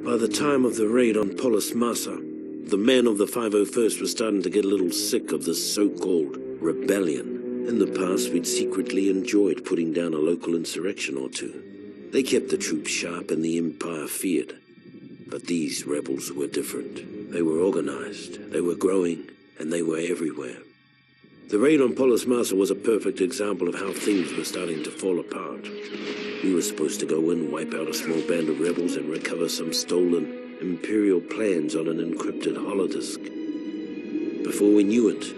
By the time of the raid on Polis Massa, the men of the 501st were starting to get a little sick of this so-called rebellion. In the past, we'd secretly enjoyed putting down a local insurrection or two. They kept the troops sharp and the Empire feared. But these rebels were different. They were organized, they were growing, and they were everywhere. The raid on Polis Massa was a perfect example of how things were starting to fall apart. We were supposed to go in, wipe out a small band of rebels, and recover some stolen Imperial plans on an encrypted holodisk. Before we knew it,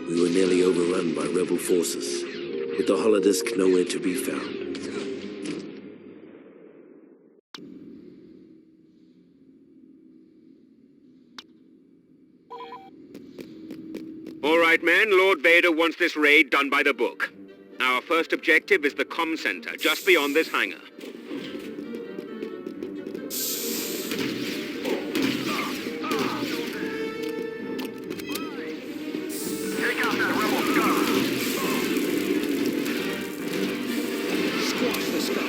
we were nearly overrun by rebel forces, with the holodisk nowhere to be found. All right, men, Lord Vader wants this raid done by the book. Our first objective is the comm center, just beyond this hangar. Take out that rebel scum! Squash the scum!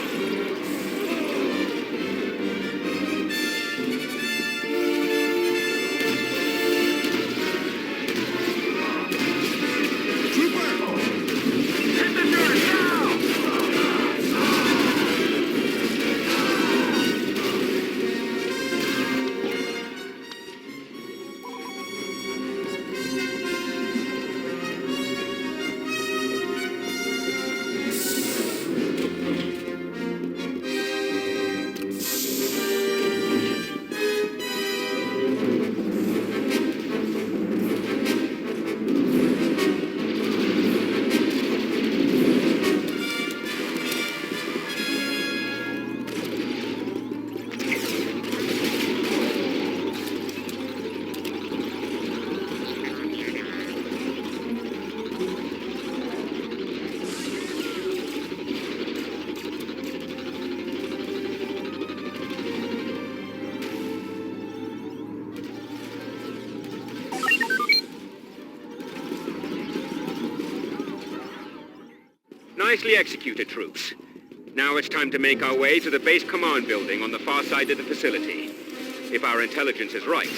Nicely executed, troops. Now it's time to make our way to the base command building on the far side of the facility. If our intelligence is right,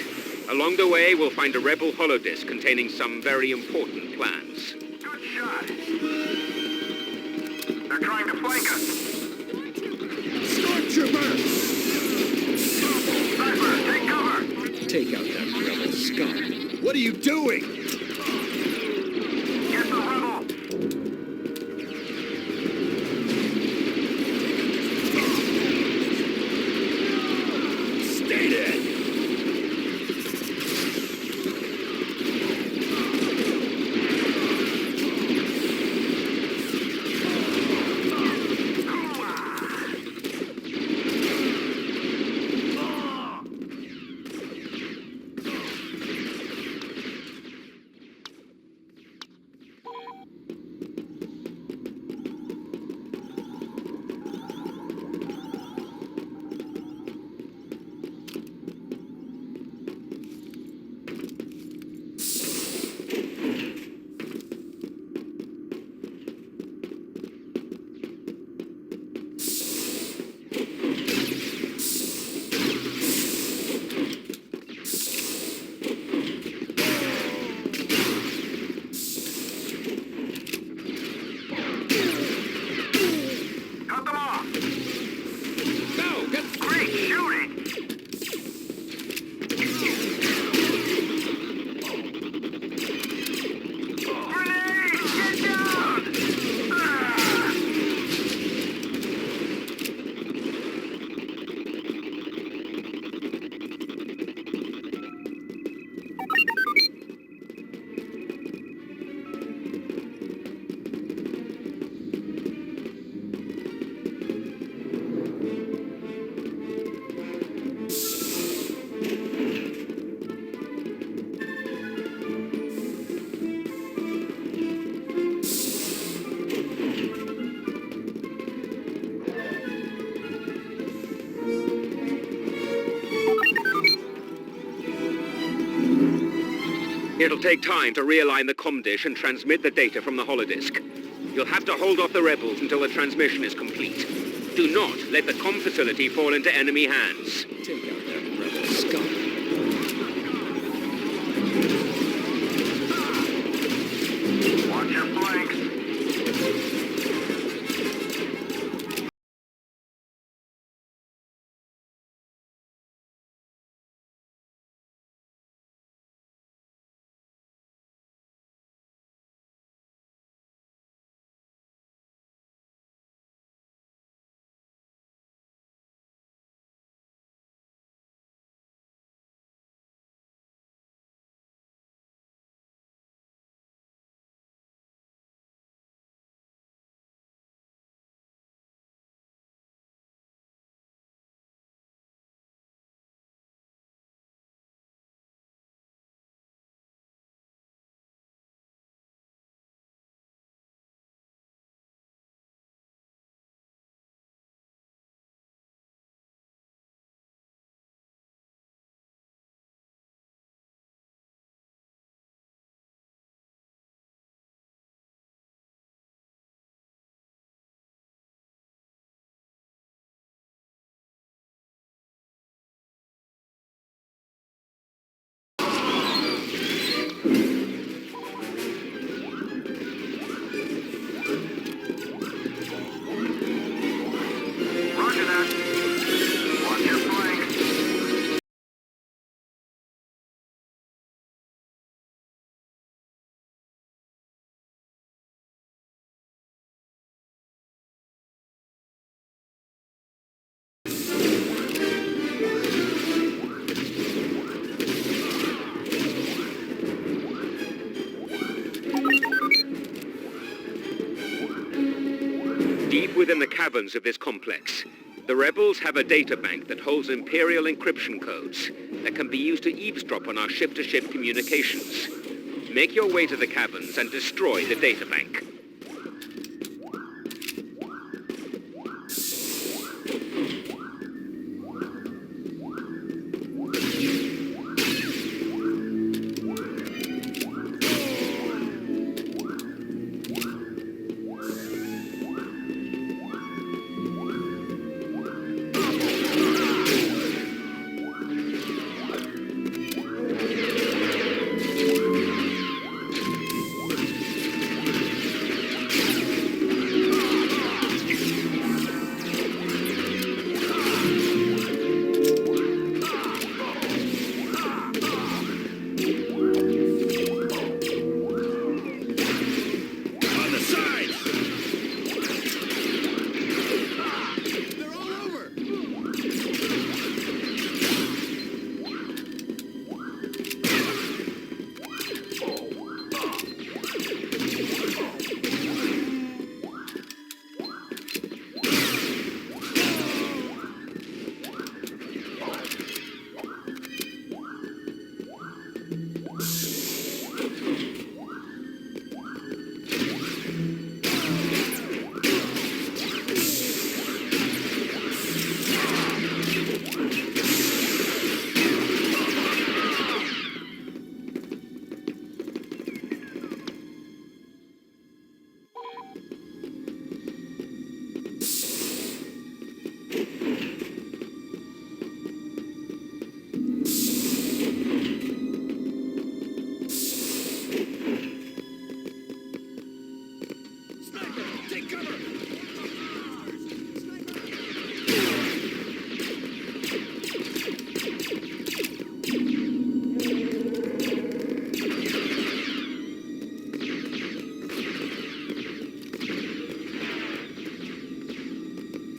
along the way we'll find a rebel holodisk containing some very important plans. Good shot! They're trying to flank us! Stormtrooper! Sniper, take cover! Take out that rebel scum! What are you doing? Get the rebel! Stay dead! Cut them off! Go! Get... Great shooting! Grenade! Get down! Ah! It'll take time to realign the comm dish and transmit the data from the holodisk. You'll have to hold off the rebels until the transmission is complete. Do not let the comm facility fall into enemy hands. Take out that within the caverns of this complex. The rebels have a data bank that holds Imperial encryption codes that can be used to eavesdrop on our ship-to-ship communications. Make your way to the caverns and destroy the data bank.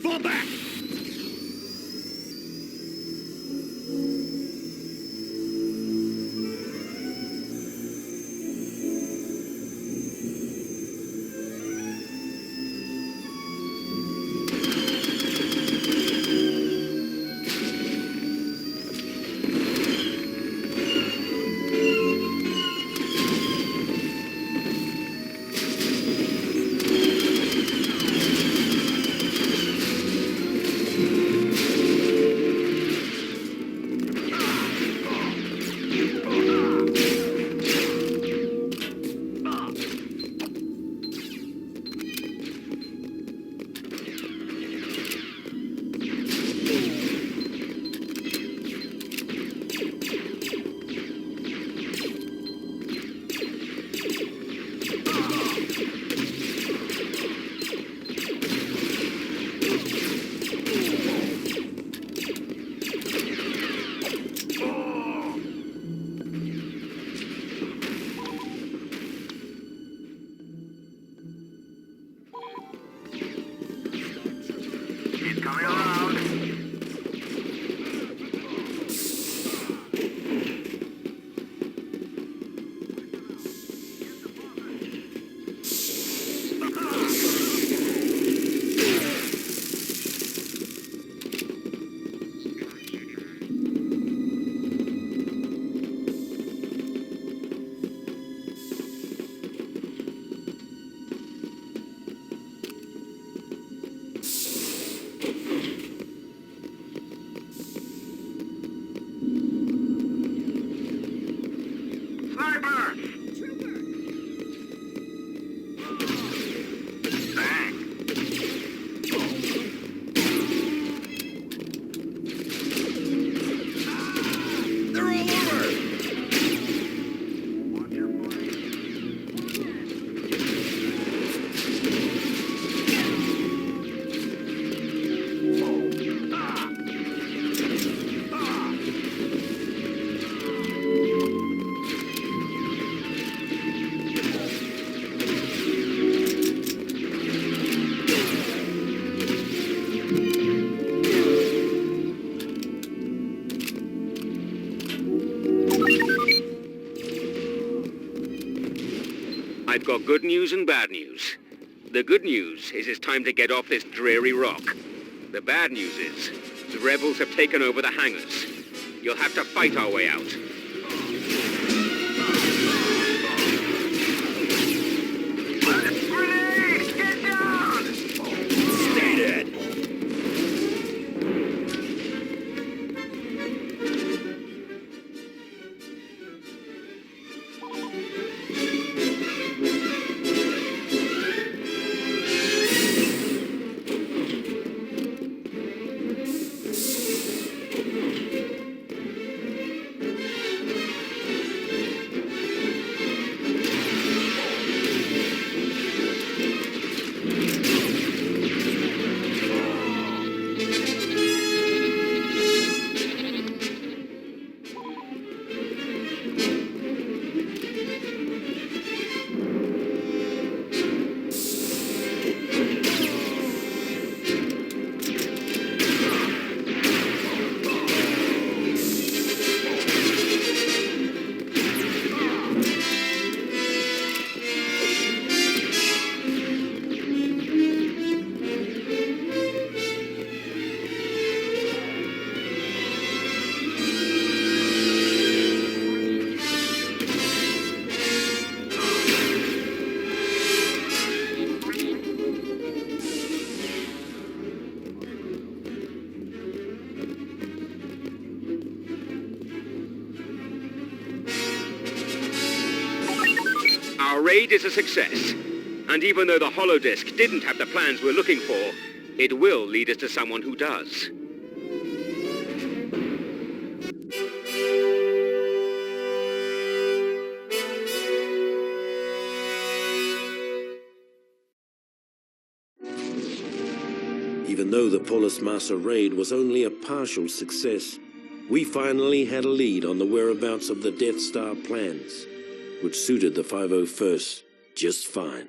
Fall back! Coming around. Sniper! They're all over! I've got good news and bad news. The good news is it's time to get off this dreary rock. The bad news is, the rebels have taken over the hangars. You'll have to fight our way out. Grenade! Get down! Stay dead. Our raid is a success. And even though the holodisk didn't have the plans we're looking for, it will lead us to someone who does. Even though the Polis Massa raid was only a partial success, we finally had a lead on the whereabouts of the Death Star plans, which suited the 501st just fine.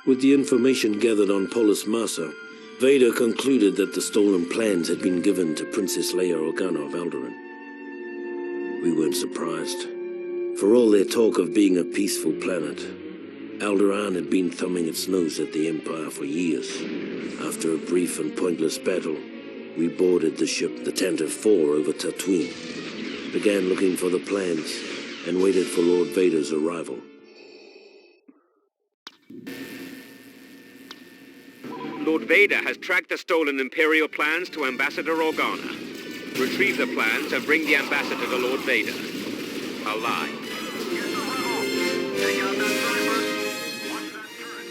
With the information gathered on Polis Massa, Vader concluded that the stolen plans had been given to Princess Leia Organa of Alderaan. We weren't surprised. For all their talk of being a peaceful planet, Alderaan had been thumbing its nose at the Empire for years. After a brief and pointless battle, we boarded the ship, the Tantive 4, over Tatooine, began looking for the plans, and waited for Lord Vader's arrival. Lord Vader has tracked the stolen Imperial plans to Ambassador Organa. Retrieve the plans and bring the Ambassador to Lord Vader. Alive. Take out that sniper! Watch that turret!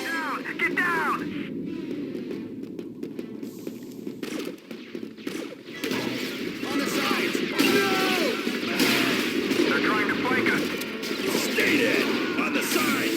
Down! Get down! On the sides. No! They're trying to flank us! Stay dead. On the sides.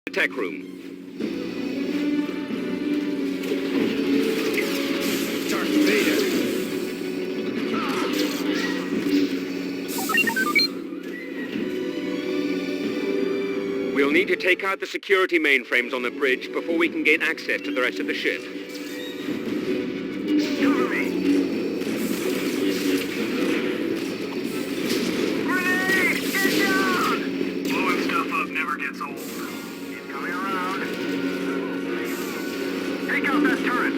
the tech room. Darth Vader! We'll need to take out the security mainframes on the bridge before we can gain access to the rest of the ship. Cover me! Grenade! Get down! Blowing stuff up never gets old. He's coming around. Take out that turret!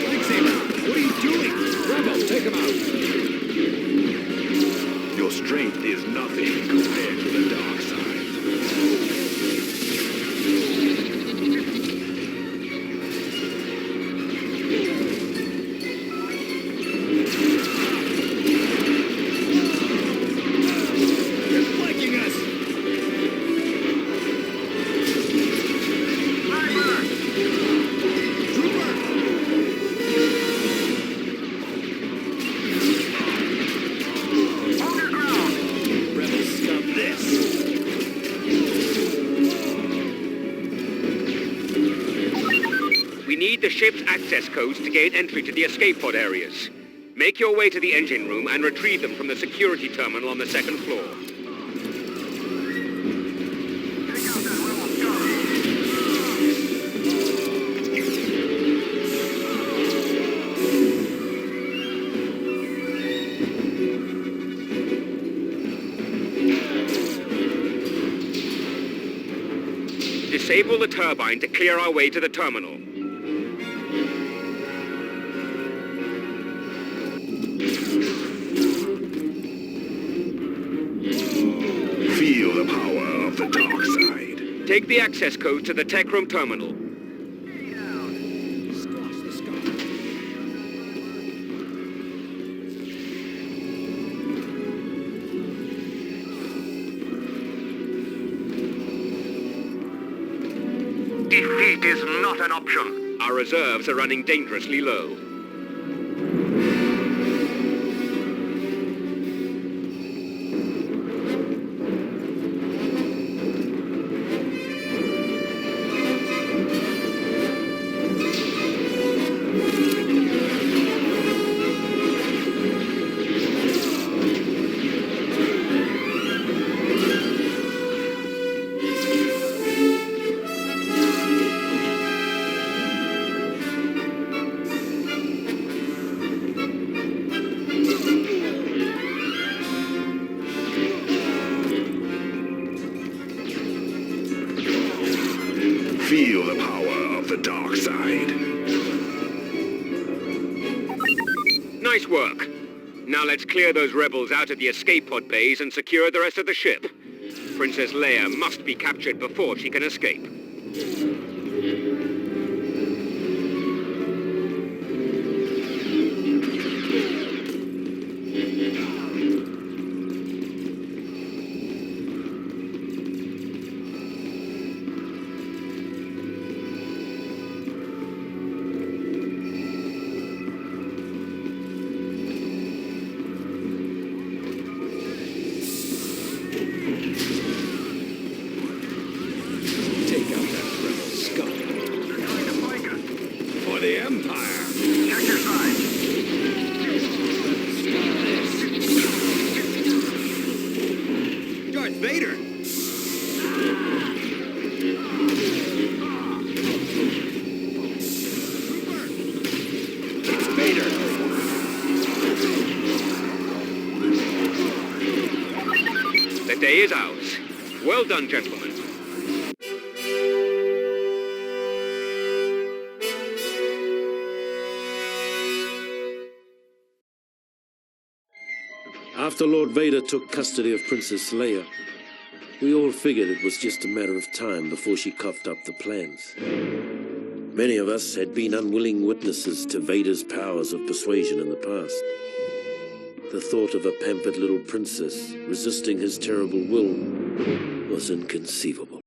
Lightsaber! What are you doing? Rebel, take him out! Your strength is nothing compared to the dark side. They're flanking us! Sniper! Trooper! Hold your ground! Rebel scum this! We need the ship's access codes to gain entry to the escape pod areas. Make your way to the engine room and retrieve them from the security terminal on the second floor. Take out that rebel scum! Disable the turbine to clear our way to the terminal. Feel the power of the dark side. Take the access code to the tech room terminal. Squash the scum. Defeat is not an option. Our reserves are running dangerously low. Feel the power of the dark side. Nice work. Now let's clear those rebels out of the escape pod bays and secure the rest of the ship. Princess Leia must be captured before she can escape. Take out that rebel scum. They're trying to flank us. For the Empire. Check your side. Darth Vader! It's Vader! The day is ours. Well done, gentlemen. After Lord Vader took custody of Princess Leia, we all figured it was just a matter of time before she coughed up the plans. Many of us had been unwilling witnesses to Vader's powers of persuasion in the past. The thought of a pampered little princess resisting his terrible will was inconceivable.